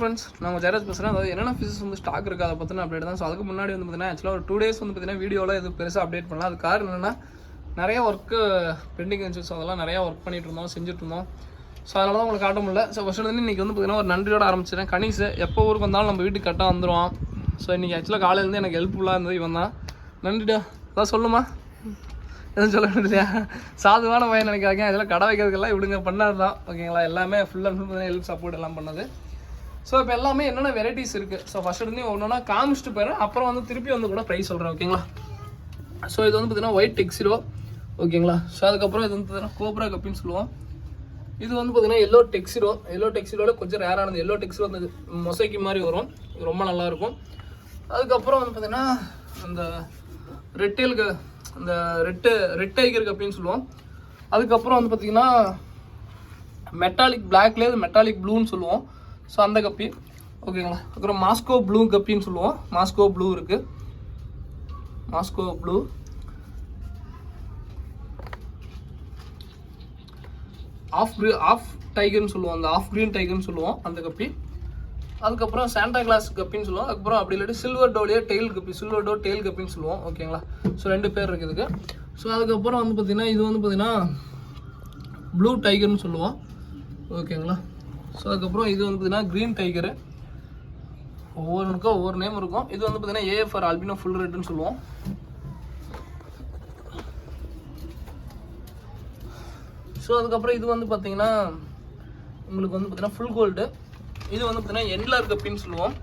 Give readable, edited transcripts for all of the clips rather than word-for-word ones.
Friends நான் ஜெயராஜ் பேசுகிறேன். அதாவது என்னென்ன ஃபிஷஸ் வந்து ஸ்டாக் இருக்குது அதை பற்றின அப்டேட் தான். ஸோ அதுக்கு முன்னாடி வந்து பார்த்தீங்கன்னா ஆக்சுவலாக ஒரு 2 days வந்து பார்த்தீங்கன்னா வீடியோவில் எதுவும் பெருசாக அப்டேட் பண்ணலாம். அது காரணம் என்னென்னா நிறைய ஒர்க்கு பெண்டிங் இருந்துச்சு. ஸோ அதெல்லாம் நிறையா ஒர்க் பண்ணிட்டு இருந்தோம், செஞ்சுட்டு இருந்தோம். ஸோ அதனால தான் உங்களுக்கு காட்ட முடியல. ஸோ ஃபஸ்ட்டு வந்து இன்றைக்கி வந்து பார்த்தீங்கன்னா ஒரு நன்றியோட ஆரம்பிச்சிட்டேன். கணிஸ் எப்போ ஊருக்கு வந்தாலும் நம்ம வீட்டுக்கு கரெக்டாக வந்துடுவான். ஸோ இன்றைக்கி ஆக்சுவலாக காலையிலேருந்து எனக்கு ஹெல்ப்ஃபுல்லாக இருந்தது இவன் தான். நன்றிடா. அதான் சொல்லுமா எதுவும் சொல்ல இல்லையா? சாதுவான பையன் நினைக்காங்க. இதெல்லாம் கடை வைக்கிறதுக்கெல்லாம் இவனுங்க பண்ணாது தான். ஓகேங்களா? எல்லாமே full and full help support எல்லாம் பண்ணது. ஸோ இப்போ எல்லாமே என்னென்ன வெரைட்டிஸ் இருக்குது. ஸோ ஃபஸ்ட் இருந்து ஒன்றுனா காமிச்சிட்டு போயிடுறேன். அப்புறம் வந்து திருப்பி வந்து கூட ப்ரைஸ் சொல்கிறேன். ஓகேங்களா? ஸோ இது வந்து பார்த்தீங்கன்னா ஒயிட் டெக்ஸிடோ. ஓகேங்களா? ஸோ அதுக்கப்புறம் இது வந்து பார்த்தீங்கன்னா கோப்ரா கப்பின்னு சொல்லுவோம். இது வந்து பார்த்தீங்கன்னா எல்லோ டெக்ஸிடோ. எல்லோ டெக்ஸிடோட கொஞ்சம் ரேரானது. எல்லோ டெக்ஸிடோ அந்த மொசைக்கு மாதிரி வரும், ரொம்ப நல்லாயிருக்கும். அதுக்கப்புறம் வந்து பார்த்தீங்கன்னா அந்த ரெட்டேலுக்கு அந்த ரெட் டைகர் கப்பின்னு சொல்லுவோம். அதுக்கப்புறம் வந்து பார்த்தீங்கன்னா மெட்டாலிக் பிளாக்லேயே மெட்டாலிக் ப்ளூன்னு சொல்லுவோம். ஸோ அந்த கப்பி. ஓகேங்களா? அப்புறம் மாஸ்கோ ப்ளூ கப்பின்னு சொல்லுவோம். மாஸ்கோ ப்ளூ இருக்குது. Moscow blue. ஆஃப் டைகர்னு சொல்லுவோம். அந்த ஆஃப் க்ரீன் டைகர்னு சொல்லுவோம் அந்த கப்பி. அதுக்கப்புறம் சாண்டா கிளாஸ் கப்பின்னு சொல்லுவோம். அதுக்கப்புறம் அப்படி இல்லாட்டி சில்வர் டோலியே டெயில் கப்பி, சில்வர் டோ டெயில் கப்பின்னு சொல்லுவோம். ஓகேங்களா? ஸோ 2 பேர் இருக்குது இதுக்கு. ஸோ அதுக்கப்புறம் வந்து பார்த்திங்கன்னா இது வந்து பார்த்திங்கன்னா ப்ளூ டைகர்னு சொல்லுவோம். ஓகேங்களா? ஸோ அதுக்கப்புறம் இது வந்து பார்த்திங்கன்னா க்ரீன் டைகரு. ஒவ்வொன்றுக்கும் ஒவ்வொரு நேம் இருக்கும். இது வந்து பார்த்திங்கன்னா ஏஎஃப்ஆர் ஆல்பினோ ஃபுல் ரெட்டுன்னு சொல்லுவோம். ஸோ அதுக்கப்புறம் இது வந்து பார்த்திங்கன்னா உங்களுக்கு வந்து பார்த்திங்கன்னா ஃபுல் கோல்டு. இது வந்து பார்த்தீங்கன்னா எண்ட்லர் கப்பின்னு சொல்லுவோம்.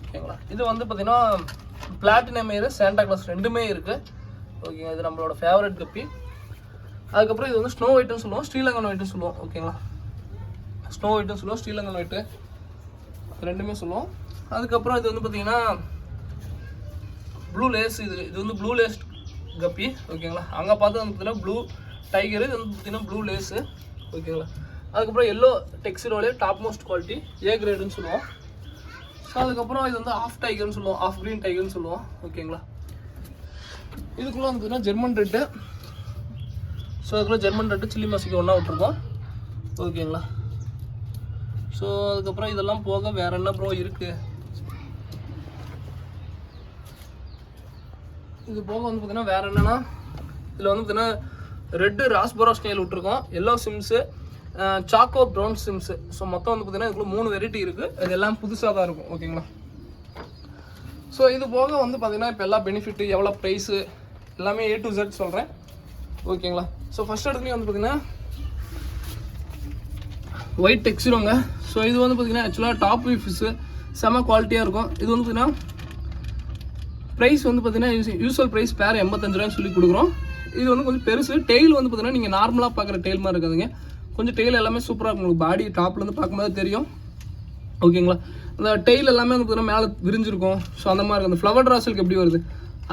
ஓகேங்களா? இது வந்து பார்த்தீங்கன்னா பிளாட்டினம் ஏர் சாண்டா கிளாஸ் 2மே இருக்குது. ஓகேங்களா? இது நம்மளோட ஃபேவரட் கப்பி. அதுக்கப்புறம் இது வந்து ஸ்னோ ஒயிட்னு சொல்லுவோம், ஸ்ரீலங்கன் ஒயிட்னு சொல்லுவோம். ஓகேங்களா? ஸ்னோ ஒயிட்னு சொல்லுவோம், ஸ்ரீலங்கன் ஒயிட்டு 2மே சொல்லுவோம். அதுக்கப்புறம் இது வந்து பார்த்தீங்கன்னா ப்ளூ லேஸ். இது வந்து ப்ளூ லேஸ் கப்பி. ஓகேங்களா? அங்கே பார்த்து வந்து பார்த்தீங்கன்னா ப்ளூ டைகரு. இது வந்து பார்த்தீங்கன்னா ப்ளூ லேஸு. ஓகேங்களா? அதுக்கப்புறம் எல்லோ டெக்ஸிடோலே டாப் மோஸ்ட் குவாலிட்டி ஏ கிரேடுன்னு சொல்லுவோம். ஸோ அதுக்கப்புறம் இது வந்து ஆஃப் டைகர்னு சொல்லுவோம், ஆஃப் க்ரீன் டைகர்னு சொல்லுவோம். ஓகேங்களா? இதுக்குள்ளே வந்து பார்த்தீங்கன்னா ஜெர்மன் ரெட்டு. ஸோ அதுக்குள்ளே ஜெர்மன் ரெட்டு சில்லி மசிக்கு ஒன்றா விட்ருக்கோம். ஓகேங்களா? ஸோ அதுக்கப்புறம் இதெல்லாம் போக வேறு என்ன ப்ரோ இருக்குது? இது போக வந்து பார்த்தீங்கன்னா வேறு என்னென்னா இதில் வந்து பார்த்தீங்கன்னா ரெட்டு ராஸ்போரா ஸ்டைல் விட்ருக்கோம், yellow shrimps, choco brown shrimps. So மொத்தம் வந்து பார்த்தீங்கன்னா இதுக்குள்ள 3 வெரைட்டி இருக்குது. இது எல்லாம் புதுசாக தான் இருக்கும். ஓகேங்களா? ஸோ இது போக வந்து பார்த்தீங்கன்னா இப்போ எல்லா பெனிஃபிட்டு எவ்வளோ ப்ரைஸு எல்லாமே A to Z சொல்கிறேன். ஓகேங்களா? ஸோ ஃபஸ்ட் இடத்துலையும் வந்து பார்த்தீங்கன்னா ஒயிட் டெக்ஸிரோங்க. ஸோ இது வந்து பார்த்தீங்கன்னா ஆக்சுவலாக டாப் ஃபிஷ்ஷு செம்ம குவாலிட்டியாக இருக்கும். இது வந்து பார்த்தீங்கன்னா ப்ரைஸ் வந்து பார்த்தீங்கன்னா யூஸ்வல் ப்ரைஸ் பேர் 85 ரூபான்னு சொல்லி கொடுக்குறோம். இது வந்து கொஞ்சம் பெருசு. டெய்ல் வந்து பார்த்தீங்கன்னா நீங்கள் நார்மலாக பார்க்குற டெய்ல் மாதிரி இருக்காதுங்க. கொஞ்சம் டெய்ல் எல்லாமே சூப்பராக இருக்கும். உங்களுக்கு பாடி டாப்லேருந்து பார்க்கும்போது தெரியும். ஓகேங்களா? அந்த டெய்ல் எல்லாமே வந்து பார்த்தீங்கன்னா மேலே விரிஞ்சிருக்கும். ஸோ அந்த மாதிரி இருக்கும். அந்த ஃப்ளவர் ட்ராசலுக்கு எப்படி வருது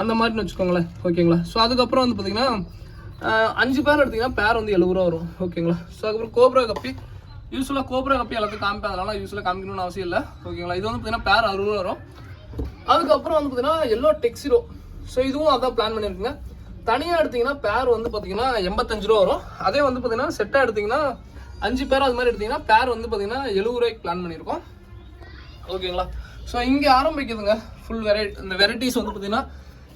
அந்த மாதிரின்னு வச்சுக்கோங்களேன். ஓகேங்களா? ஸோ அதுக்கப்புறம் வந்து பார்த்தீங்கன்னா 5 பேர் எடுத்திங்கன்னா பேர் வந்து 70 ரூபா வரும். ஓகேங்களா? ஸோ அதுக்கப்புறம் கோப்ரா கப்பி. யூஸ்வலாக கோப்ரா கப்பி எல்லாத்தையும் காமிப்பேன், அதனால யூஸ்வலாக காமிக்கணும்னு அவசியம் இல்லை. ஓகேங்களா? இது வந்து பார்த்தீங்கன்னா பேர் 60 ரூபா வரும். அதுக்கப்புறம் வந்து பார்த்தீங்கன்னா எல்லோ டெக்ஸிடோ. ஸோ இதுவும் அதான் பிளான் பண்ணியிருக்குங்க. தனியாக எடுத்திங்கன்னா பேர் வந்து பார்த்தீங்கன்னா 85 ரூபா வரும். அதே வந்து பார்த்தீங்கன்னா செட்டாக எடுத்திங்கன்னா 5 பேர் அது மாதிரி எடுத்திங்கன்னா பேர் வந்து பார்த்தீங்கன்னா 70 ரூபாய்க்கு பிளான் பண்ணியிருக்கோம். ஓகேங்களா? ஸோ இங்கே ஆரம்பிக்குதுங்க ஃபுல் இந்த வெரைட்டிஸ் வந்து பார்த்தீங்கன்னா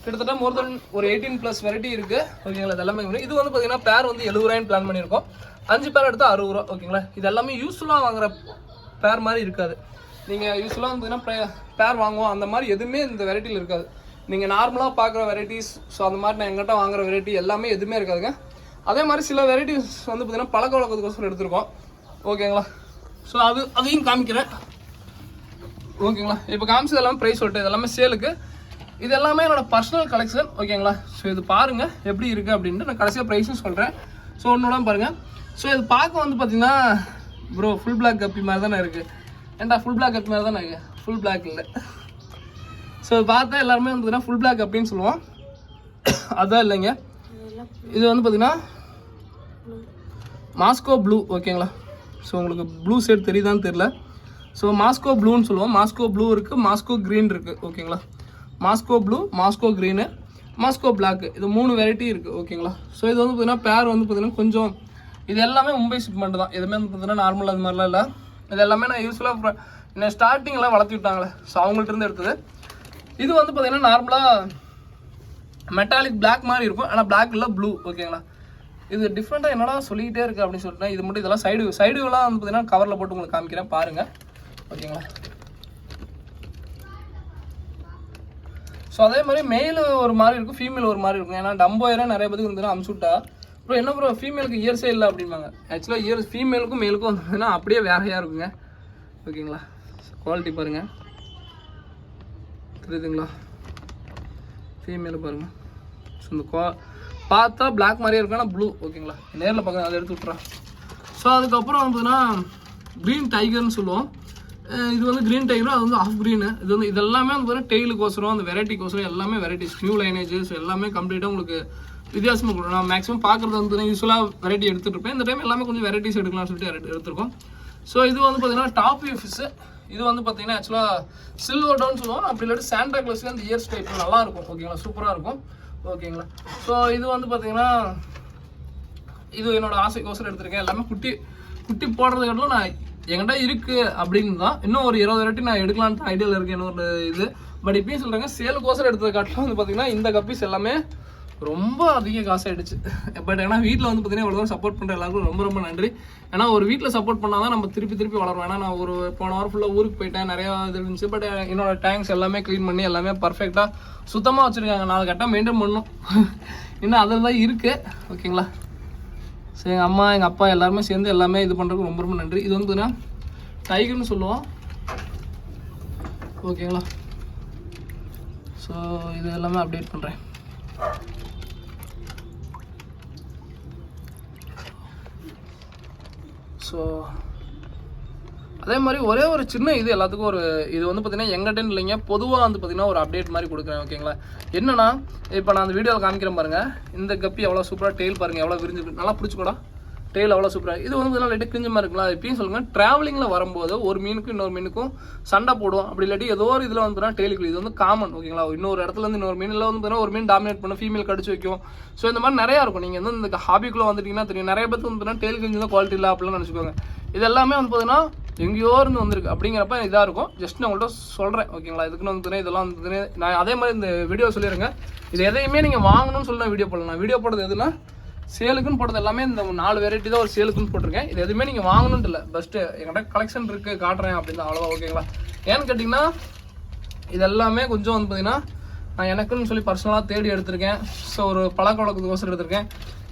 கிட்டத்தட்ட மோர் தென் ஒரு 18+ வெரைட்டி இருக்குது. ஓகேங்களா? இது எல்லாமே இது வந்து பார்த்தீங்கன்னா பேர் வந்து 70 ரூபாய்ன்னு பிளான் பண்ணியிருக்கோம். 5 பேர் எடுத்தால் 60 ரூபா. ஓகேங்களா? இது எல்லாமே யூஸ்ஃபுல்லாக வாங்குற பேர் மாதிரி இருக்காது. நீங்கள் யூஸ்ஃபுல்லாக வந்து பார்த்தீங்கன்னா பேர் வாங்குவோம் அந்த மாதிரி எதுவுமே இந்த வெரைட்டியில் இருக்காது. நீங்கள் நார்மலாக பார்க்குற வெரைட்டிஸ், ஸோ அந்த மாதிரி நான் எங்கிட்ட வாங்குற வெரைட்டி எல்லாமே எதுவுமே இருக்காதுங்க. அதே மாதிரி சில வெரைட்டிஸ் வந்து பார்த்தீங்கன்னா பழக்க வழக்கத்துக்கோசரம் எடுத்துருக்கோம். ஓகேங்களா? ஸோ அதையும் காமிக்கிறேன். ஓகேங்களா? இப்போ காமிச்சது எல்லாமே ப்ரைஸ் சொல்லிட்டு இது எல்லாமே சேலுக்கு. இது எல்லாமே என்னோட பர்சனல் கலெக்ஷன். ஓகேங்களா? ஸோ இது பாருங்கள் எப்படி இருக்குது அப்படின்ட்டு நான் கடைசியாக ப்ரைஸும் சொல்கிறேன். ஸோ ஒன்றோட பாருங்கள். ஸோ இது பார்க்க வந்து பார்த்தீங்கன்னா ப்ரோ ஃபுல் பிளாக் கப்பி மாதிரி தானே இருக்குது. ஏன்டா ஃபுல் பிளாக் கப்பி மாதிரி தானே இருக்குது? ஃபுல் பிளாக் இல்லை. ஸோ பார்த்தா எல்லாருமே வந்து பார்த்தீங்கன்னா ஃபுல் பிளாக் அப்படின்னு சொல்லுவோம். அதான் இல்லைங்க, இது வந்து பார்த்தீங்கன்னா மாஸ்கோ ப்ளூ. ஓகேங்களா? ஸோ உங்களுக்கு ப்ளூ ஷேட் தெரியுதான்னு தெரில. ஸோ மாஸ்கோ ப்ளூன்னு சொல்லுவோம். மாஸ்கோ ப்ளூ இருக்குது, மாஸ்கோ க்ரீன் இருக்குது. ஓகேங்களா? Moscow blue, Moscow green, Moscow black, இது 3 வெரைட்டி இருக்குது. ஓகேங்களா? ஸோ இது வந்து பார்த்தீங்கன்னா பேர் வந்து பார்த்தீங்கன்னா கொஞ்சம் இது எல்லாமே மும்பை ஷிப்மெண்ட் தான். எதுவுமே வந்து பார்த்தீங்கன்னா நார்மல் அது மாதிரிலாம் இல்லை. இது எல்லாமே நான் யூஸ்ஃபுல்லாக இன்னும் ஸ்டார்டிங்கில் வளர்த்தி விட்டாங்களே, ஸோ அவங்கள்ட்ட இருந்து எடுத்தது. இது வந்து பார்த்தீங்கன்னா நார்மலாக மெட்டாலிக் பிளாக் மாதிரி இருக்கும், ஆனால் பிளாக் இல்லை ப்ளூ. ஓகேங்களா, இது டிஃப்ரெண்ட்டாக என்னடா சொல்லிக்கிட்டே இருக்குது அப்படின்னு சொல்லிட்டு இது மட்டும் இதெல்லாம் சைடுலாம் வந்து பார்த்தீங்கன்னா கவரில் போட்டு உங்களுக்கு காமிக்கிறேன் பாருங்கள். ஓகேங்களா, ஸோ அதே மாதிரி மேல் ஒரு மாதிரி இருக்கும், ஃபீமேல் ஒரு மாதிரி இருக்கும். ஏன்னா டம்போயராக நிறைய பேருக்கு வந்து அமுச்சுட்டா ப்ரோ என்ன ப்ரோ ஃபீமேலுக்கு இயர்ஸே இல்லை அப்படிம்பாங்க. ஆக்சுவலாக இயர்ஸ் ஃபீமேலுக்கும் மேலுக்கும் வந்ததுன்னா அப்படியே வேறையாக இருக்குங்க. ஓகேங்களா, குவாலிட்டி பாருங்கள், தெரியுதுங்களா, ஃபீமேலு பாருங்கள். ஸோ இந்த பார்த்தா பிளாக் மாதிரியே இருக்கும், ஆனால் ப்ளூ. ஓகேங்களா, நேரில் பார்க்க அதை எடுத்து விட்றேன். ஸோ அதுக்கப்புறம் வந்துன்னா க்ரீன் டைகர்னு சொல்லுவோம். இது வந்து க்ரீன் டைகரும், அது வந்து ஆஃப் க்ரீனு. இது வந்து இதெல்லாமே வந்து பார்த்தீங்கன்னா டெய்லுக்கோசரம் அந்த வெரைட்டிக்கோசரம் எல்லாமே வெரைட்டிஸ், நியூ லைனேஜஸ் எல்லாமே கம்ப்ளீட்டாக உங்களுக்கு வித்தியாசமாக கொடுக்கும். நான் மேக்ஸிமம் பார்க்குறது வந்து யூஸ்வலாக வெரைட்டி எடுத்துகிட்டு இருப்பேன். இந்த டைம் எல்லாமே கொஞ்சம் வெரைட்டிஸ் எடுக்கலாம்னு சொல்லிட்டு எடுத்துருக்கோம். ஸோ இது வந்து பார்த்தீங்கன்னா டாப் வியூ ஃபிஷ்ஷு. இது வந்து பார்த்தீங்கன்னா ஆக்சுவலாக சில்வர் டவுன் சொல்லுவோம், அப்படி இல்லாட்டி சாண்டா கிளாஸ்க்கு அந்த இயர்ஸ் டைப் நல்லாயிருக்கும். ஓகேங்களா, சூப்பராக இருக்கும். ஓகேங்களா, ஸோ இது வந்து பார்த்தீங்கன்னா இது என்னோட ஆசைக்கோசரம் எடுத்திருக்கேன். எல்லாமே குட்டி போடுறதுக்காட்டிலும் நான் என்கிட்ட இருக்குது அப்படின்னு தான். இன்னும் ஒரு 20 வெரைட்டி நான் எடுக்கலான்ட்டு ஐடியாவில் இருக்கேன் ஒரு இது. பட் இப்பயும் சொல்கிறாங்க சேலுக்கோசரம் எடுத்ததுக்காட்டிலும் வந்து பார்த்தீங்கன்னா இந்த கப்பீஸ் எல்லாமே ரொம்ப அதிக காசாகிடுச்சு. பட் ஏன்னா வீட்டில் வந்து பார்த்தீங்கன்னா இவ்வளோ சப்போர்ட் பண்ணுற எல்லாருக்கும் ரொம்ப ரொம்ப நன்றி. ஏன்னா ஒரு வீட்டில் சப்போர்ட் பண்ணால் தான் நம்ம திருப்பி வளரும். ஏன்னா நான் ஒரு போன வாரம் ஃபுல்லாக ஊருக்கு போயிட்டேன், நிறையா இது இருந்துச்சு. பட் என்னோட டேங்க்ஸ் எல்லாமே க்ளீன் பண்ணி எல்லாமே பர்ஃபெக்டாக சுத்தமாக வச்சுருக்காங்க. 4 கரெக்டாக மெயின்டைன் பண்ணணும், இன்னும் அதில் தான் இருக்குது. ஓகேங்களா, ஸோ எங்கள் அம்மா எங்கள் அப்பா எல்லாருமே சேர்ந்து எல்லாமே இது பண்ணுறதுக்கு ரொம்ப ரொம்ப நன்றி. இது வந்து பார்த்தீங்கன்னா டைகர்னு சொல்லுவோம். ஓகேங்களா, ஸோ இது எல்லாமே அப்டேட் பண்ணுறேன். ஸோ அதே மாதிரி ஒரே ஒரு சின்ன இது எல்லாத்துக்கும் இது வந்து பார்த்தீங்கன்னா எங்கிட்டன்னு இல்லைங்க, பொதுவாக வந்து பார்த்தீங்கன்னா ஒரு அப்டேட் மாதிரி கொடுக்குறேன். ஓகேங்களா, என்னன்னா இப்போ நான் அந்த வீடியோவில் காமிக்கிறேன் பாருங்கள். இந்த கப்பி எவ்வளோ சூப்பராக டெயில் பாருங்கள், எவ்வளோ விரிஞ்சு நல்லா பிடிச்சிக்கூடா டெயில் அவ்வளோ சூப்பராக. இது வந்து பார்த்தீங்கன்னா லைட்டாக கிழிஞ்ச மாதிரி இருக்கலாம். இப்பயும் சொல்லுங்கள், ட்ராவலிங்கில் வரும்போது ஒரு மீனுக்கும் இன்னொரு மீனுக்கும் சண்டை போடும். அப்படி இல்லாட்டி ஏதோ ஒரு இதில் வந்து பார்த்தீங்கன்னா டெய்லுக்கு இது வந்து காமன். ஓகேங்களா, இன்னொரு இடத்துல இருந்து இன்னொரு மீனில் வந்து பார்த்தீங்கன்னா ஒரு மீன் டாமினேட் பண்ண ஃபீமேல் கடிச்சு வைக்கும். ஸோ இந்த மாதிரி நிறையா இருக்கும். நீங்கள் வந்து இந்த ஹாபிக்குள்ளே வந்துட்டிங்கன்னா தெரியும், நிறைய பேருக்கு வந்து பார்த்தீங்கன்னா டெய்ல் கிழிஞ்சு தான் குவாலிட்டி இல்லை அப்படிலாம் நினச்சிக்கோங்க. இது எல்லாமே வந்து பார்த்தீங்கன்னா எங்கேயோ இருந்து வந்திருக்கு அப்படிங்கிறப்ப இதாக இருக்கும். ஜஸ்ட் நான் உங்கள்கிட்ட சொல்கிறேன். ஓகேங்களா, இதுக்குன்னு வந்து இதெல்லாம் வந்து நான் அதே மாதிரி இந்த வீடியோ சொல்லிடுங்க. இது எதையுமே நீங்கள் வாங்கணும்னு சொல்லி நான் வீடியோ போடலாம். நான் வீடியோ போடுறது எதுனா சேலுக்குன்னு போடுறது எல்லாமே இந்த 4 வெரைட்டி தான் ஒரு சேலுக்குன்னு போட்டிருக்கேன். இது எதுவுமே நீங்கள் வாங்கணும்னு இல்லை, பெஸ்ட்டு என்கிட்ட கலெக்ஷன் இருக்குது காட்டுறேன் அப்படின்னு அவ்வளோவா. ஓகேங்களா, ஏன்னு கேட்டிங்கன்னா இது எல்லாமே கொஞ்சம் வந்து பார்த்தீங்கன்னா நான் எனக்குன்னு சொல்லி பர்சனலாக தேடி எடுத்திருக்கேன். ஸோ ஒரு பழக்க வழக்கத்துக்கோசரம் எடுத்திருக்கேன்,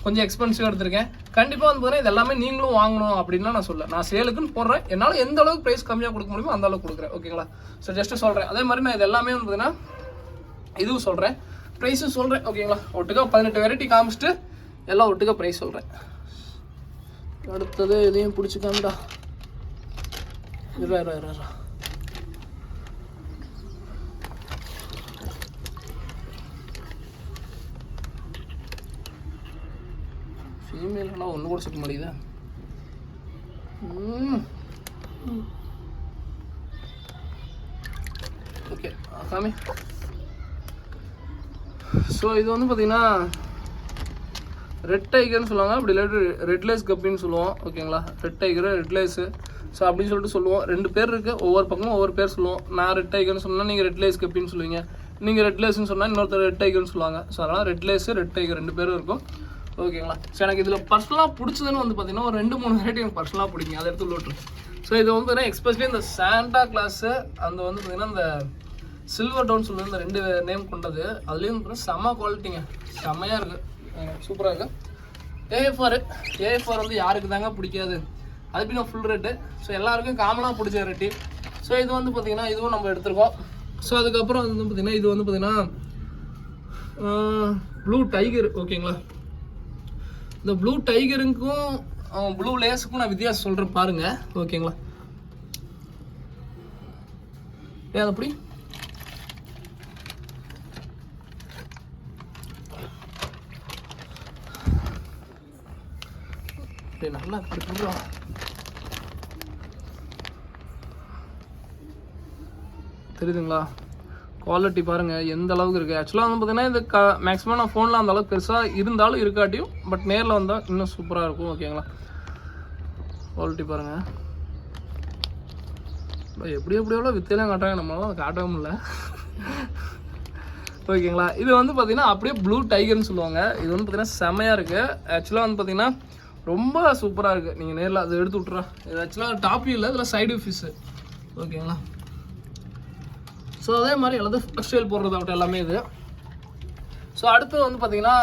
கொஞ்சம் எக்ஸ்பென்சிவாக எடுத்திருக்கேன். கண்டிப்பாக வந்து பார்த்தீங்கன்னா இது எல்லாமே நீங்களும் வாங்கணும் அப்படின்லாம் நான் சொல்ல, நான் சேலுக்குன்னு போடுறேன். என்னால் எந்த அளவுக்கு ப்ரைஸ் கம்மியாக கொடுக்க முடியுமோ அந்த அளவுக்கு கொடுக்குறேன். ஓகேங்களா, ஸோ ஜஸ்ட்டு சொல்கிறேன். அதே மாதிரி நான் இது எல்லாமே வந்து பார்த்தீங்கன்னா இதுவும் சொல்கிறேன், ப்ரைஸும் சொல்கிறேன். ஓகேங்களா, ஒட்டுக்கா 18 வெரைட்டி காமிச்சிட்டு எல்லாம் ஒட்டுக்கா ப்ரைஸ் சொல்கிறேன். அடுத்தது இதையும் பிடிச்சிக்காண்டா ஃபீமேலாம் ஒன்று கூட சிக்க மாட்டேங்குதா. ஓகே சாமி. ஸோ இது வந்து பார்த்தீங்கன்னா ரெட் டைகர்னு சொல்லுவாங்க, அப்படி இல்லாட்டி ரெட்லேஸ் கப்பின்னு சொல்லுவோம். ஓகேங்களா, ரெட் டைகரு ரெட்லேஸு ஸோ அப்படின்னு சொல்லிட்டு சொல்லுவோம். 2 பேர் இருக்குது, ஒவ்வொரு பக்கமும் ஒவ்வொரு பேர் சொல்லுவோம். நான் ரெட் டைகர்னு சொன்னால் நீங்கள் ரெட்லேஸ் கப்பின்னு சொல்லுவீங்க, நீங்கள் ரெட்லேஸ்ன்னு சொன்னால் இன்னொருத்தர் ரெட் டைகர்னு சொல்லுவாங்க. ஸோ அதனால் ரெட்லேஸு ரெட் டைகர் 2 பேரும் இருக்கும். ஓகேங்களா, ஸோ எனக்கு இதில் பர்சனலாக பிடிச்சதுன்னு வந்து பார்த்தீங்கன்னா ஒரு 2-3 வெரைட்டி எனக்கு பர்சனலாக பிடிக்கும், அதை எடுத்து லோட்டு. ஸோ இது வந்து பார்த்தீங்கன்னா எக்ஸ்பெஷலி இந்த சாண்டா கிளாஸு அந்த வந்து பார்த்தீங்கன்னா இந்த சில்வர் டவுன் சொல்லுவது இந்த 2 நேம் கொண்டது. அதுலேயும் பார்த்தீங்கன்னா செம்ம குவாலிட்டிங்க, செம்மையாக இருக்குது, சூப்பராக இருக்குது. ஏஎஃப்ஆர் வந்து யாருக்கு தாங்க பிடிக்காது, அதுக்கு ஃபுல் ரேட்டு. ஸோ எல்லாருக்கும் காமனாக பிடிச்ச வெரைட்டி. ஸோ இது வந்து பார்த்திங்கன்னா இதுவும் நம்ம எடுத்துருக்கோம். ஸோ அதுக்கப்புறம் வந்து பார்த்திங்கன்னா இது வந்து பார்த்திங்கன்னா ப்ளூ டைகர். ஓகேங்களா, இந்த ப்ளூ டைகருக்கும் ப்ளூ லேஸுக்கும் நான் வித்தியாசம் சொல்கிறேன் பாருங்கள். ஓகேங்களா, ஏன் அப்படி நல்லா தெரியுதுங்களா, குவாலிட்டி பாருங்கள் எந்த அளவுக்கு இருக்குது. ஆக்சுவலாக வந்து பார்த்தீங்கன்னா இது மேக்ஸிமம் நான் ஃபோனில் அந்த அளவுக்கு பெருசாக இருந்தாலும் இருக்காட்டியும், பட் நேரில் வந்தால் இன்னும் சூப்பராக இருக்கும். ஓகேங்களா, குவாலிட்டி பாருங்கள், எப்படியோ வித்தையெல்லாம் காட்டுறாங்க, நம்மளால காட்டவே முடியல. ஓகேங்களா, இது வந்து பார்த்தீங்கன்னா அப்படியே ப்ளூ டைகர்னு சொல்லுவாங்க. இது வந்து பார்த்தீங்கன்னா செமையாக இருக்குது. ஆக்சுவலாக வந்து பார்த்தீங்கன்னா ரொம்ப சூப்பராக இருக்குது. நீங்கள் நேரில் அதை எடுத்து விட்றேன். இது ஆக்சுவலாக டாப் வியூ இல்லை, இதில் சைடு ஃபிஷ்ஷு. ஓகேங்களா, ஸோ அதே மாதிரி எல்லாத்தையும் ஃபர்ஸ்ட் ஸ்டைல் போடுறது அவட்ட எல்லாமே இது. ஸோ அடுத்து வந்து பார்த்தீங்கன்னா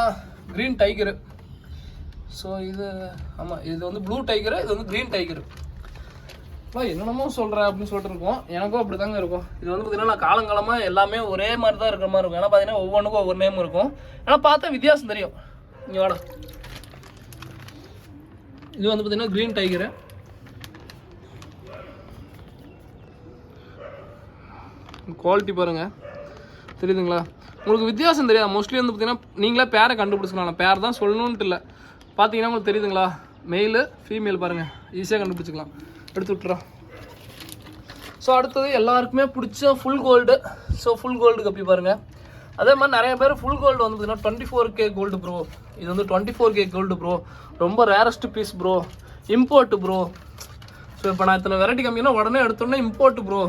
க்ரீன் டைகரு. ஸோ இது ஆமாம், இது வந்து ப்ளூ டைகரு, இது வந்து க்ரீன் டைகரு. என்னென்னமோ சொல்கிறேன் அப்படின்னு சொல்லிட்டு இருக்கோம். எனக்கும் அப்படி தாங்க இருக்கும். இது வந்து பார்த்தீங்கன்னா நான் காலங்காலமாக எல்லாமே ஒரே மாதிரி தான் இருக்கிற மாதிரி இருக்கும். ஏன்னா பார்த்தீங்கன்னா ஒவ்வொன்றுக்கும் ஒவ்வொரு நேம் இருக்கும். ஏன்னா பார்த்தா வித்தியாசம் தெரியும். இங்கே வாடா, இது வந்து பார்த்தீங்கன்னா க்ரீன் டைகரு. குவாலிட்டி பாருங்கள், தெரியுதுங்களா உங்களுக்கு? வித்தியாசம் தெரியாது. மோஸ்ட்லி வந்து பார்த்தீங்கன்னா நீங்களே பேரை கண்டுபிடிச்சிக்கலாம். பேர் தான் சொல்லணுன்ட்டு இல்லை. பார்த்தீங்கன்னா உங்களுக்கு தெரியுதுங்களா, மெயிலு ஃபீமேல் பாருங்கள், ஈஸியாக கண்டுபிடிச்சிக்கலாம். எடுத்து விட்டுறோம். ஸோ அடுத்தது எல்லாருக்குமே பிடிச்ச full gold. So full gold கப்பி பாருங்கள். அதே மாதிரி நிறைய பேர் ஃபுல் கோல்டு வந்து பார்த்தீங்கன்னா 24K கோல்டு ப்ரோ. இது வந்து 24K கோல்டு ப்ரோ, ரொம்ப rarest piece bro, import bro. So இப்போ நான் இத்தனை வெரைட்டி கம்மினா உடனே எடுத்தோடனே இம்போர்ட் ப்ரோ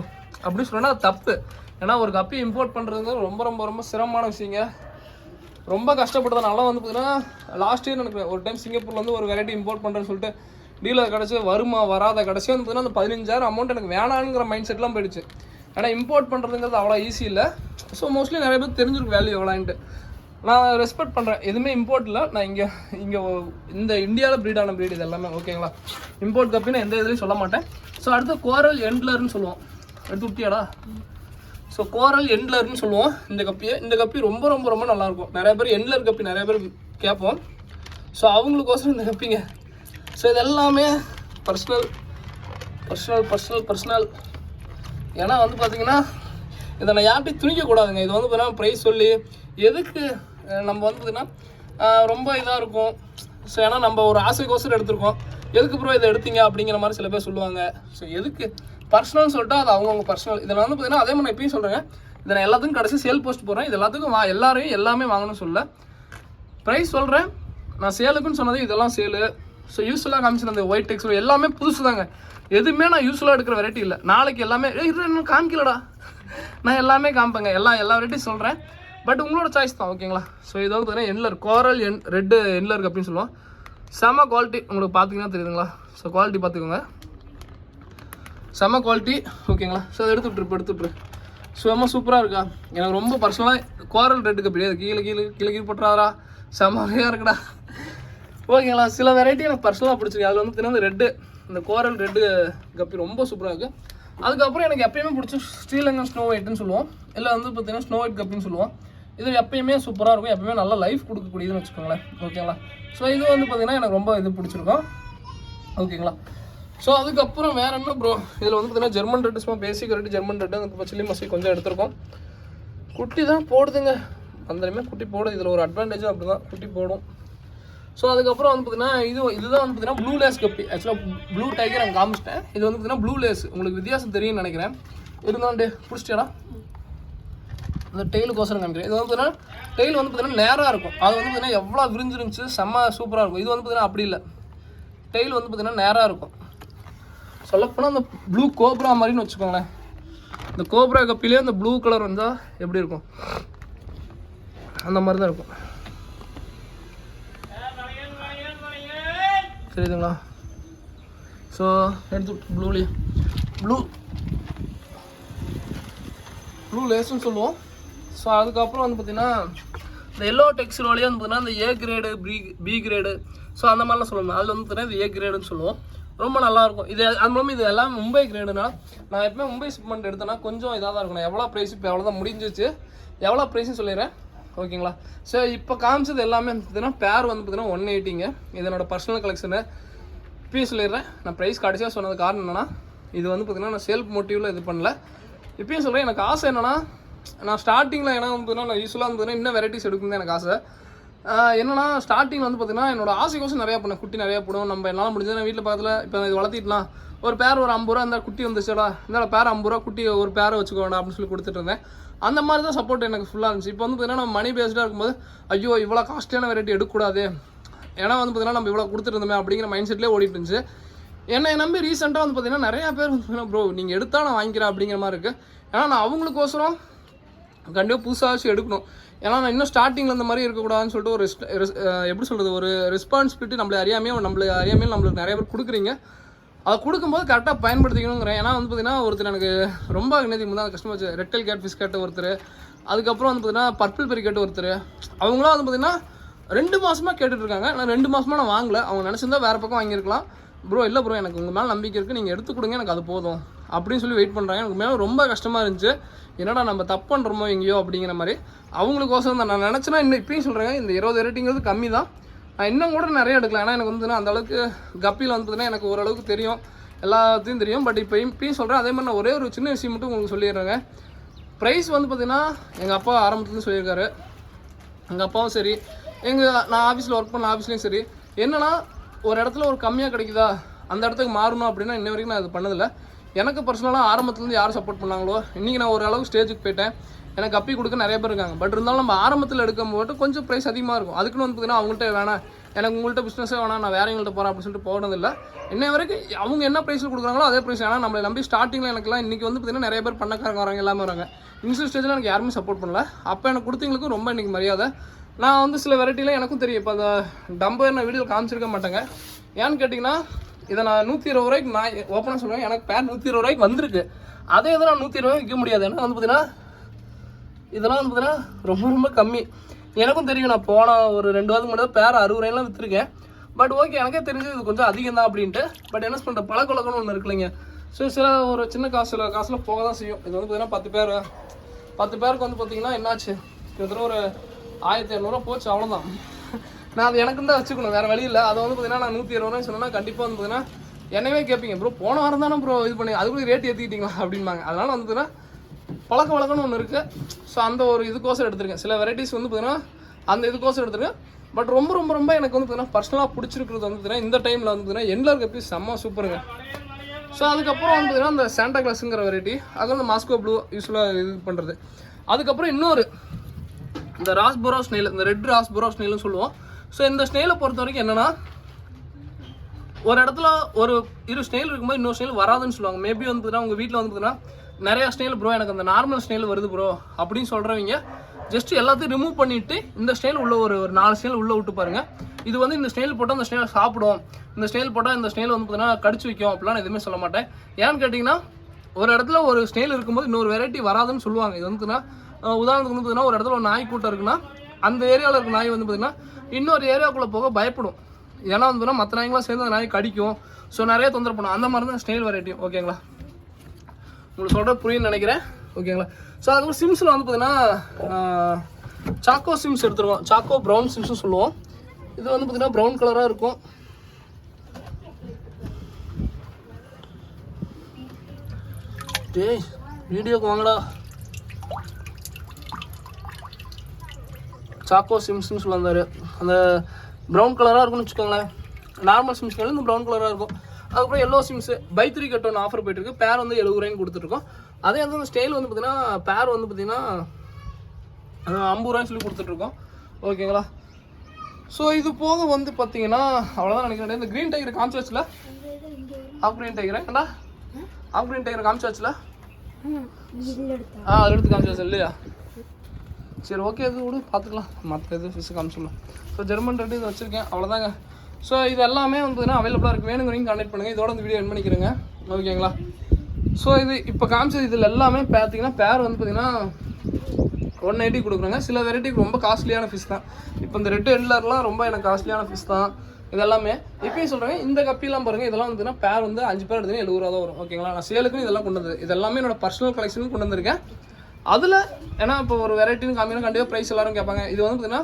அப்படின்னு சொன்னால் அது தப்பு. ஏன்னா ஒரு கப்பி இம்போர்ட் பண்ணுறது ரொம்ப ரொம்ப ரொம்ப சிரமமான விஷயங்க. ரொம்ப கஷ்டப்படுறதுனால வந்து பார்த்தீங்கன்னா லாஸ்ட் இயர் எனக்கு ஒரு டைம் சிங்கப்பூரில் வந்து ஒரு வெரைட்டி இம்போர்ட் பண்ணுறேன்னு சொல்லிட்டு டீலர் கிடச்சி வருமா வராத கடைசி வந்து பார்த்தீங்கன்னா அந்த 15,000 அமௌண்ட் எனக்கு வேணாங்கிற மைண்ட் செட்லாம் போயிடுச்சு. ஏன்னா இம்போர்ட் பண்ணுறதுங்கிறது அவ்வளோ ஈஸி இல்லை. ஸோ மோஸ்ட்லி நிறைய பேர் தெரிஞ்சிருக்கு வேல்யூ எவ்வளோன்ட்டு. நான் ரெஸ்பெக்ட் பண்ணுறேன். எதுவுமே இம்போர்ட் இல்லை. நான் இங்கே இந்த இந்தியாவில் ப்ரீடான ப்ரீட் இது எல்லாமே. ஓகேங்களா, இம்போர்ட் கப்பின்னு எந்த இதுலையும் சொல்ல மாட்டேன். ஸோ அடுத்து கோரல் எண்ட்லர்னு சொல்லுவோம். எடுத்து விட்டியாடா? ஸோ கோரல் எண்ட்லர்னு சொல்லுவோம் இந்த கப்பியை. இந்த கப்பி ரொம்ப ரொம்ப ரொம்ப நல்லாயிருக்கும். நிறைய பேர் எண்ட்லர் கப்பி நிறைய பேர் கேட்போம். ஸோ அவங்களுக்கோசரம் இந்த கப்பிங்க. ஸோ இது எல்லாமே பர்சனல். ஏன்னா வந்து பார்த்தீங்கன்னா இதை நான் யார்கிட்டையும் துணிக்கக்கூடாதுங்க. இது வந்து பார்த்தீங்கன்னா ப்ரைஸ் சொல்லி எதுக்கு நம்ம வந்து பார்த்தீங்கன்னா ரொம்ப இதாக இருக்கும். ஸோ ஏன்னா நம்ம ஒரு ஆசைக்கோசரம் எடுத்துருக்கோம். எதுக்கு ப்ரோ இதை எடுத்தீங்க அப்படிங்கிற மாதிரி சில பேர் சொல்லுவாங்க. ஸோ எதுக்கு பர்சனல்னு சொல்லிட்டு அது அவங்கவுங்க பர்சனல். இதில் வந்து பார்த்தீங்கன்னா அதே மாதிரி நான் எப்பயும் சொல்கிறேன், இதை நான் எல்லாத்துக்கும் கடைசி சேல் போஸ்ட் போடுறேன். இது எல்லாத்துக்கும் எல்லாரையும் எல்லாமே வாங்கணும்னு சொல்ல ப்ரைஸ் சொல்கிறேன். நான் சேலுக்குன்னு சொன்னது இதெல்லாம் சேலு. ஸோ யூஸ்ஃபுல்லாக காமிச்சு அந்த ஒயிட் டெக்ஸ் எல்லாமே புதுசு தாங்க. எதுவுமே நான் யூஸ்ஃபுல்லாக எடுக்கிற வெரைட்டி இல்லை. நாளைக்கு எல்லாமே இன்னும் காமிக்கலடா, நான் எல்லாமே காமிப்பேங்க. எல்லா வெரைட்டியும் சொல்கிறேன். பட் உங்களோட சாய்ஸ் தான். ஓகேங்களா, ஸோ இது வந்து பார்த்தீங்கன்னா எண்ட்லர் கோரல் ரெட்டு எண்ட்லர் அப்படின்னு சொல்லுவோம். செம குவாலிட்டி உங்களுக்கு பார்த்தீங்கன்னா தெரியுதுங்களா. ஸோ குவாலிட்டி பார்த்துக்கோங்க, செம குவாலிட்டி. ஓகேங்களா, ஸோ அதை எடுத்துட்ரு செம்ம சூப்பராக இருக்கா. எனக்கு ரொம்ப பர்சனலாக கோரல் ரெட்டு கப்பி கீழே போட்டுறாரா, செம்மையாக இருக்குடா. ஓகேங்களா, சில வெரைட்டி எனக்கு பர்சனலாக பிடிச்சிருக்கு. அதில் வந்து பார்த்தீங்கன்னா ரெட்டு, இந்த கோரல் ரெட்டு கப்பி ரொம்ப சூப்பராக இருக்குது. அதுக்கப்புறம் எனக்கு எப்பயுமே பிடிச்ச ஸ்ரீலங்கன் ஸ்னோ ஒயிட்னு சொல்லுவோம். இல்லை வந்து பார்த்தீங்கன்னா ஸ்னோ ஒயிட் கப்பின்னு சொல்லுவோம். இது எப்பயுமே சூப்பராக இருக்கும், எப்பயுமே நல்லா லைஃப் கொடுக்கக்கூடியதுன்னு வச்சுக்கோங்களேன். ஓகேங்களா, ஸோ இது வந்து பார்த்தீங்கன்னா எனக்கு ரொம்ப இது பிடிச்சிருக்கும். ஓகேங்களா, ஸோ அதுக்கப்புறம் வேறு என்ன ப்ரோ, இதில் வந்து பார்த்தீங்கன்னா ஜெர்மன் ரெட்டு, சும்மா பேசிக் ரெட்டு ஜெர்மன் ரெட்டு, அந்த சில்லி மசி கொஞ்சம் எடுத்திருக்கோம். குட்டி தான் போடுதுங்க, அந்தமே குட்டி போடுது. இதில் ஒரு அட்வான்டேஜும் அப்படி தான், குட்டி போடும். ஸோ அதுக்கப்புறம் வந்து பார்த்தீங்கன்னா இதுதான் வந்து பார்த்தீங்கன்னா ப்ளூ லேஸ் கப்பி. ஆக்சுவலாக ப்ளூ டைகர் நான் காமிச்சிட்டேன். இது வந்து பார்த்தீங்கன்னா ப்ளூ லேஸ். உங்களுக்கு வித்தியாசம் தெரியும்னு நினைக்கிறேன். இருந்தாண்டு பிடிச்சிட்டேடா, அந்த டெய்லுக்கோசரம் காமிக்கிறேன். இது வந்து பார்த்தீங்கன்னா டெய்ல் வந்து பார்த்தீங்கன்னா நேராக இருக்கும். அது வந்து பார்த்தீங்கன்னா எவ்வளோ விரிஞ்சிருந்துச்சு, செம்ம சூப்பராக இருக்கும். இது வந்து பார்த்தீங்கன்னா அப்படி இல்லை, டெய்ல் வந்து பார்த்தீங்கன்னா நேராக இருக்கும். சொல்லப்போனால் அந்த ப்ளூ கோப்ரா மாதிரின்னு வச்சுக்கோங்களேன். இந்த கோப்ரா கப்பிலே அந்த ப்ளூ கலர் வந்தால் எப்படி இருக்கும், அந்த மாதிரி தான் இருக்கும். தெரியுதுங்களா? ஸோ எடுத்து ப்ளூ லேஸ்ன்னு சொல்லுவோம். ஸோ அதுக்கப்புறம் வந்து பார்த்திங்கன்னா இந்த எல்லோ டெக்ஸ்டரோலேயே வந்து பார்த்திங்கன்னா இந்த A grade B grade, so அந்த மாதிரிலாம் சொல்லுவோம். அதில் வந்து பார்த்திங்கன்னா இது ஏ கிரேடுன்னு சொல்லுவோம். ரொம்ப நல்லாயிருக்கும். இது அது மூலமாக இது எல்லாம் மும்பை கிரேடுனா, நான் எப்பவுமே மும்பை ஷிப்மெண்ட் எடுத்தேன்னா கொஞ்சம் இதாக தான் இருக்கணும். எவ்வளோ ப்ரைஸ் இப்போ எவ்வளோதான் முடிஞ்சிச்சு, எவ்வளோ ப்ரைஸ்ன்னு சொல்லிடுறேன். ஓகேங்களா, ஸோ இப்போ காமிச்சது எல்லாமே பார்த்தீங்கன்னா பேர் வந்து பார்த்தீங்கன்னா 180ங்க. இதனோட பர்சனல் கலெக்ஷனு இப்பயும் சொல்லிடுறேன். நான் ப்ரைஸ் கடைசியாக சொன்னது காரணம் என்னென்னா, இது வந்து பார்த்தீங்கன்னா நான் செல்ஃப் மோட்டிவில் இது பண்ணல. இப்பயும் சொல்கிறேன், எனக்கு ஆசை என்னென்னா, நான் ஸ்டார்டிங்கில் ஏன்னா வந்து பார்த்தீங்கன்னா நான் யூஸ்வலாக வந்து பார்த்தீங்கன்னா இன்னும் வெரைட்டிஸ் எடுக்கணும் எனக்கு ஆசை. என்னன்னா ஸ்டார்டிங் வந்து பார்த்தீங்கன்னா என்னோட ஆசைக்கோசம் நிறையா பண்ணேன். குட்டி நிறையா போடும், நம்ம என்னால் முடிஞ்சது நான் வீட்டில் பக்கத்தில் இப்போ இது வளர்த்திட்டுலாம் ஒரு பேர் ஒரு 50 ரூபா, இந்த குட்டி வந்துச்சுடா, இந்த பேர் 50 ரூபா, குட்டி ஒரு பேரை வச்சுக்க வேண்டாம் அப்படின்னு சொல்லி கொடுத்துட்டு இருந்தேன். அந்த மாதிரி தான் சப்போர்ட் எனக்கு ஃபுல்லாக இருந்துச்சு. இப்போ வந்து பார்த்தீங்கன்னா நம்ம மணி பேஸ்டாக இருக்கும்போது ஐயோ இவ்வளோ காஸ்ட்லியான வெரைட்டி எடுக்கக்கூடாது, ஏன்னா வந்து பார்த்தீங்கன்னா நம்ம இவ்வளோ கொடுத்துருந்தோமே அப்படிங்கிற மைண்ட் செட்லேயே ஓடிட்டு இருந்துச்சு. என்னை நம்பி ரீசெண்டாக வந்து பார்த்தீங்கன்னா நிறையா பேர் வந்து ப்ரோ நீங்கள் எடுத்தால் நான் வாங்கிக்கிறேன் அப்படிங்கிற மாதிரி இருக்குது. ஏன்னா நான் அவங்களுக்கோசரம் கண்டிப்பாக புதுசாக எடுக்கணும். ஏன்னா நான் இன்னும் ஸ்டார்டிங்கில் இந்த மாதிரி இருக்கக்கூடாதுன்னு சொல்லிட்டு ஒரு எப்படி சொல்கிறது, ஒரு ரெஸ்பான்சிபிலிட்டி நம்மளை அறியாமையும் நம்மளுக்கு நிறைய பேர் கொடுக்குறீங்க. அதை கொடுக்கும்போது கரெக்டாக பயன்படுத்திக்கணுங்கிறேன். ஏன்னா வந்து பார்த்தீங்கன்னா ஒருத்தர் எனக்கு ரொம்ப நேற்றுக்கு முன்னாடி கஷ்டமாக வச்சு ரெட்டல் கேட் ஃபிஷ் கேட்ட ஒருத்தர், அதுக்கப்புறம் வந்து பார்த்தீங்கன்னா பர்பிள் பெரி கேட்ட ஒருத்தர், அவங்களாம் வந்து பார்த்தீங்கன்னா 2 மாதமாக கேட்டுட்ருக்காங்க. நான் 2 மாதமாக நான் வாங்கலை. அவங்க நினச்சிருந்தா வேறு பக்கம் வாங்கியிருக்கலாம். ப்ரோ இல்லை ப்ரோ எனக்கு உங்கள் மேலே நம்பிக்கை இருக்குது, நீங்கள் எடுத்து கொடுங்க, எனக்கு அது போதும் அப்படின்னு சொல்லி வெயிட் பண்ணுறாங்க. எனக்கு மேலே ரொம்ப கஷ்டமாக இருந்துச்சு. என்னடா நம்ம தப்பு பண்ணுறோமோ எங்கேயோ அப்படிங்கிற மாதிரி. அவங்களுக்கோசரம் தான் நான் நினச்சேன்னா இன்னும் இப்பயும் சொல்கிறேங்க, இந்த 20 ரேட்டிங்கிறது கம்மி தான். நான் இன்னும் கூட நிறைய எடுக்கலாம். ஏன்னா எனக்கு வந்து அந்த அளவுக்கு கப்பியில் வந்து பார்த்தீங்கன்னா எனக்கு ஓரளவுக்கு தெரியும், எல்லாத்தையும் தெரியும். பட் இப்பயும் சொல்கிறேன். அதே மாதிரி நான் ஒரே ஒரு சின்ன விஷயம் மட்டும் உங்களுக்கு சொல்லிடுறேங்க. ப்ரைஸ் வந்து பார்த்திங்கன்னா எங்கள் அப்பா ஆரம்பத்துலேருந்து சொல்லியிருக்காரு. எங்கள் அப்பாவும் சரி, நான் ஆஃபீஸில் ஒர்க் பண்ண ஆஃபீஸ்லேயும் சரி, என்னன்னா ஒரு இடத்துல ஒரு கம்மியாக கிடைக்குதா அந்த இடத்துக்கு மாறணும் அப்படின்னா இன்ன வரைக்கும் நான் இது பண்ணதில்லை. எனக்கு பர்சனலாக ஆரம்பத்துலேருந்து யார் சப்போர்ட் பண்ணாங்களோ இன்றைக்கி நான் ஒரு அளவுக்கு ஸ்டேஜுக்கு போயிட்டேன். எனக்கு கப்பி கொடுக்க நிறைய பேர் இருக்காங்க. பட் இருந்தாலும் நம்ம ஆரம்பத்தில் எடுக்கும்போது கொஞ்சம் ப்ரைஸ் அதிகமாக இருக்கும். அதுக்குன்னு வந்து பார்த்தீங்கன்னா அவங்கள்ட்ட வேணாம், எனக்கு உங்கள்கிட்ட பிஸ்னஸே வேணாம், நான் வேறவங்கள்ட்ட போகிறேன் அப்படின்னு சொல்லிட்டு போனதில்லை. இன்ன வரைக்கும் அவங்க என்ன ப்ரைஸில் கொடுக்குறாங்களோ அதே ப்ரைஸ். ஏன்னா நம்மளை நம்பி ஸ்டார்டிங்கில் எனக்குலாம் இன்றைக்கி வந்து பார்த்தீங்கன்னா நிறைய பேர் பண்ணக்காரங்க வராங்க, எல்லாமே வராங்க. இனிஷியல் ஸ்டேஜில் எனக்கு யாருமே சப்போர்ட் பண்ணல. அப்போ எனக்கு கொடுத்தவங்களுக்கும் ரொம்ப இன்றைக்கி மரியாதை. நான் வந்து சில வெரைட்டியில் எனக்கும் தெரியும். இப்போ அந்த டம்பர் நான் வீடியோ காமிச்சிருக்க மாட்டேங்க. ஏன்னு கேட்டிங்கன்னா இதை நான் 120 ரூபாய்க்கு நான் ஓப்பனாக சொல்லுவேன். எனக்கு பேர் 120 ரூபாய்க்கு வந்திருக்கு. அதே இதை நான் 120 ரூபாய்க்கு விற்க முடியாது. ஏன்னா வந்து பார்த்தீங்கன்னா இதெல்லாம் வந்து பார்த்தீங்கன்னா ரொம்ப ரொம்ப கம்மி. எனக்கும் தெரியும். நான் போன ஒரு 2 வாரத்துக்கு முன்னாடி பேர் 60 ரூபாயெல்லாம் விற்றுருக்கேன். பட் ஓகே, எனக்கே தெரிஞ்சு இது கொஞ்சம் அதிகம் தான் அப்படின்ட்டு. பட் என்ன பண்ணுற பழக்கொழக்கம்னு ஒன்று இருக்குல்லைங்க. ஸோ சில ஒரு சின்ன காசில் போக தான் செய்யும். இது வந்து பார்த்தீங்கன்னா 10 பேருக்கு வந்து பார்த்தீங்கன்னா என்னாச்சு, கிட்டத்தட்ட ஒரு 1500 போச்சு, அவ்வளோதான். நான் அது எனக்கு தான் வச்சுக்கணும், வேறு வழி இல்லை. அதை வந்து பார்த்தீங்கன்னா நான் 120 ரூபாய் சொன்னேன்னா கண்டிப்பாக வந்து பார்த்தீங்கன்னா என்னவே கேட்பீங்க, ப்ரோ போன வாரம் தானே ப்ரோ இது பண்ணி அதுக்குள்ளே ரேட் ஏற்றிக்கிட்டீங்களா அப்படின்பாங்க. அதனால் வந்து பார்த்தீங்கன்னா பழக்க வழக்கம்னு ஒன்று இருக்குது. ஸோ அந்த ஒரு இதுக்கோசம் எடுத்துருக்கேன். சில வெரைட்டிஸ் வந்து பார்த்தீங்கன்னா அந்த இதுக்கோசம் எடுத்துருக்கேன். பட் ரொம்ப ரொம்ப ரொம்ப எனக்கு வந்து பார்த்தீங்கன்னா பர்சனலாக பிடிச்சிருக்கிறது வந்து பார்த்தீங்கன்னா இந்த டைமில் வந்து பார்த்தீங்கன்னா எண்ட்லர் கப்பி செம்ம சூப்பருங்க. ஸோ அதுக்கப்புறம் வந்து பார்த்தீங்கன்னா அந்த சாண்டா கிளாஸுங்கிற வெரைட்டி, அது வந்து மாஸ்கோ ப்ளூ யூஸ்வலாக இது பண்ணுறது. அதுக்கப்புறம் இன்னொரு இந்த ராஸ்போரா ஸ்னெயில், இந்த ரெட் ராஸ்போரா ஸ்னெயில்னு சொல்லுவோம். ஸோ இந்த ஸ்னெயிலை பொறுத்த வரைக்கும் என்னென்னா, ஒரு இடத்துல ஒரு ஸ்னெயில் இருக்கும்போது இன்னொரு ஸ்னெயில் வராதுன்னு சொல்லுவாங்க. மேபி வந்து பார்த்தீங்கன்னா உங்கள் வீட்டில் வந்து பார்த்தீங்கன்னா நிறையா ஸ்னெயில் ப்ரோ எனக்கு அந்த நார்மல் ஸ்னெயில் வருது ப்ரோ அப்படின்னு சொல்கிறவங்க ஜஸ்ட் எல்லாத்தையும் ரிமூவ் பண்ணிவிட்டு இந்த ஸ்னெயில் உள்ள ஒரு 4 ஸ்னெயில் உள்ளே விட்டு பாருங்கள். இது வந்து இந்த ஸ்னெயில் போட்டால் அந்த ஸ்னெயில் சாப்பிடும், இந்த ஸ்னெயில் போட்டால் இந்த ஸ்னெயில் வந்து பார்த்தீங்கன்னா கடிச்சு வைக்கும் அப்படிலாம் எதுவுமே சொல்ல மாட்டேன். ஏன்னு கேட்டிங்கன்னா ஒரு இடத்துல ஒரு ஸ்னெயில் இருக்கும்போது இன்னொரு வெரைட்டி வராதுன்னு சொல்லுவாங்க. இது வந்து உதாரணத்துக்கு வந்து பார்த்தீங்கன்னா ஒரு இடத்துல ஒரு நாய் கூட்டம் இருக்குன்னா அந்த ஏரியாவில் இருக்க நாய் வந்து பார்த்தீங்கன்னா இன்னொரு ஏரியாவுக்குள்ளே போக பயப்படும். ஏன்னா வந்து பார்த்தீங்கன்னா மற்ற நாய்களாம் சேர்ந்து அந்த நாய் கடிக்கும். ஸோ நிறைய தொந்தரவு பண்ணும். அந்த மாதிரி தான் ஸ்னெயில் வெரைட்டியும். ஓகேங்களா, உங்களுக்கு சொல்கிற புரியுன்னு நினைக்கிறேன். ஓகேங்களா. ஸோ அதுக்கப்புறம் சிம்ஸில் வந்து பார்த்தீங்கன்னா சாக்கோ சிம்ஸ் எடுத்துருவோம். சாக்கோ ப்ரௌன் சிம்ஸும் சொல்லுவோம். இது வந்து பார்த்தீங்கன்னா ப்ரௌன் கலராக இருக்கும். டேய் வீடியோக்கு வாங்கடா. சாக்கோ சிம்ஸ்னு சொல்லுவாரு. அந்த ப்ரௌன் கலராக இருக்கும்னு வச்சுக்கோங்களேன். நார்மல் சிம்ஸ்கள் இந்த ப்ரௌன் கலராக இருக்கும். அதுக்கப்புறம் எல்லோ சிம்ஸு பை 3 கட் ஒன்று ஆஃபர் போயிட்டுருக்கு. பேர் வந்து 70 ரூபாய்க்கு கொடுத்துருக்கோம். அதே வந்து அந்த ஸ்டைல் வந்து பார்த்தீங்கன்னா பேர் வந்து பார்த்தீங்கன்னா 50 ரூபாய்ன்னு சொல்லி கொடுத்துட்ருக்கோம். ஓகேங்களா. ஸோ இது போக வந்து பார்த்தீங்கன்னா அவ்வளோதான் நினைக்கிறேன். இந்த க்ரீன் டைகர் காமிச்சாச்சுல, ஆஃப் க்ரீன் டைகர் ஏண்டா ஆஃப் க்ரீன் டைகர் காமிச்சாச்சுல, அது எடுத்து காமிச்சாச்சு இல்லையா? சரி ஓகே, இது விடு பார்த்துக்கலாம். மற்ற இது ஃபிஷ் காமிச்சிடலாம். ஸோ ஜெர்மன் ரெட்டு இது வச்சுருக்கேன், அவ்வளோதாங்க. ஸோ இது எல்லாமே வந்து அவைலபிளாக இருக்குது. வேணுங்கிறீங்க கான்டெக்ட் பண்ணுங்கள். இதோட இந்த வீடியோ என் பண்ணிக்கிறேங்க. ஓகேங்களா. ஸோ இது இப்போ காமிச்சது இதில் எல்லாமே பார்த்தீங்கன்னா பேர் வந்து பார்த்தீங்கன்னா 180 கொடுக்குறாங்க. சில வெரைட்டிக்கு ரொம்ப காஸ்ட்லியான ஃபிஷ் தான். இப்போ இந்த ரெட் எண்ட்லர்லாம் ரொம்ப எனக்கு காஸ்ட்லியான ஃபிஷ் தான். இதெல்லாமே இப்பயும் சொல்கிறேன். இந்த கப்பிலாம் பாருங்கள், இதெல்லாம் வந்து பேர் வந்து 5 பேர் எடுத்துன்னா 70 ரூபா தான் வரும். ஓகேங்களா. நான் சேலுக்குன்னு இதெல்லாம் கொண்டு வந்து இது எல்லாமே என்னோட பர்சனல் கலெக்ஷனுக்கு கொண்டு வந்திருக்கேன். அதில் ஏன்னா இப்போ ஒரு வெரைட்டின்னு காமினா கண்டிப்பாக ப்ரைஸ் எல்லோரும் கேட்பாங்க. இது வந்து பார்த்தீங்கன்னா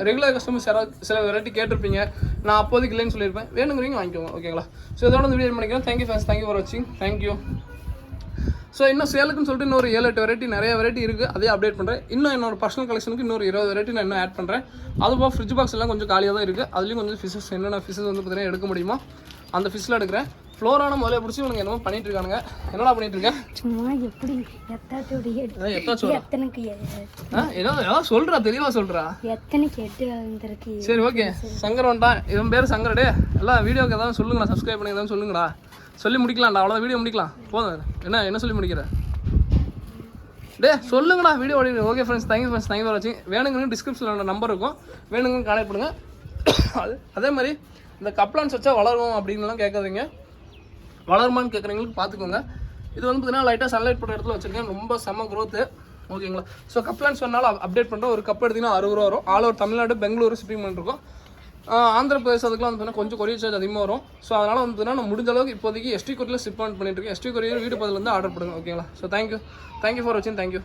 ரெகுலர் கஸ்டமர்ஸ் யாராவது சில வெரைட்டி கேட்டிருப்பீங்க, நான் அப்போதைக்கு இல்லைன்னு சொல்லியிருப்பேன். வேணுங்கிறீங்க வாங்கிக்கோங்க. ஓகேங்களா. ஸோ இதோட இந்த வீடியோ பண்ணிக்கிறேன். தேங்க்யூ ஃப்ரெண்ட்ஸ், தேங்க்யூ ஃபார் வாட்சிங், தேங்க்யூ. ஸோ இன்னும் சேலுக்குன்னு சொல்லிட்டு இன்னொரு 7-8 வெரைட்டி நிறைய வெரைட்டி இருக்குது, அதே அப்டேட் பண்ணுறேன். இன்னும் என்னோட பர்சனல் கலெக்ஷனுக்கு இன்னொரு 20 வெரைட்டி நான் இன்னும் ஆட் பண்ணுறேன். அதுபோக ஃப்ரிட்ஜ் பாக்ஸ் எல்லாம் கொஞ்சம் காலியாக தான் இருக்குது. அதுலேயும் கொஞ்சம் ஃபிஷஸ் என்னென்ன ஃபிஷஸ் வந்து பார்த்தீங்கன்னா எடுக்க முடியுமா அந்த ஃபிஷ்ஷில் எடுக்கிறேன். ஃப்ளோரான முதல்ல பிடிச்சி இவனுக்கு என்னமோ பண்ணிட்டு இருக்கானுங்க. என்னடா பண்ணிட்டு இருக்கேன்? சும்மா எப்படி ஏதோ சொல்றா, தெளிவா சொல்றா. எத்தனை கேட்டு வந்திருக்கு. சரி ஓகே, சங்கர் வந்துட்டான். இவன் பேர் சங்கரடே. எல்லாம் வீடியோக்கு ஏதாவது சொல்லுங்கடா, சப்ஸ்கிரைப் பண்ணி ஏதாவது சொல்லுங்கடா. சொல்லி முடிக்கலாம்டா, அவ்வளோதான், வீடியோ முடிக்கலாம். போதும். என்ன சொல்லி முடிக்கிற? டே சொல்லுங்கடா, வீடியோ ஓடி. ஓகே ஃப்ரெண்ட்ஸ், தேங்க்யூ ஃபார் வாட்சிங். வேணுங்கன்னு டிஸ்கிரிப்ஷனில் நம்பர் இருக்கும், வேணுங்கன்னு கான்டாக்ட் பண்ணுங்கள். அதே மாதிரி இந்த கப்லான்ஸ் வச்சா வளரும் அப்படின்லாம் கேட்காதீங்க. வளருமான்னு கேட்குறவங்களுக்கு பார்த்துக்கோங்க. இது வந்து பார்த்தீங்கன்னா லைட்டாக சன்லைட் போட்ட இடத்துல வச்சுருக்கேன். ரொம்ப செம்ம க்ரோத்து. ஓகேங்களா? ஸோ கப்லான்ஸ் வேணாலும் அப்டேட் பண்ணுறோம். ஒரு கப் எடுத்திங்கன்னா 60 ரூபா வரும். All over Tamil Nadu, Bengaluru shipping பண்ணிருக்கோம். ஆந்திர பிரதேஷ் அதுக்கெலாம் வந்து கொஞ்சம் கொரியர் சார்ஜ் அதிகமாக வரும். ஸோ அதனால் வந்து நான் முடிஞ்ச அளவுக்கு இப்போதைக்கு எஸ்டி கொரியரில் ஷிப் பண்ணிட்டு இருக்கேன். எஸ்டி கொரியர் வீடு பதில் வந்து ஆர்டர் பண்ணுங்க. ஓகேங்களா? ஸோ தேங்க்யூ ஃபார் வாட்சிங். தேங்க்யூ.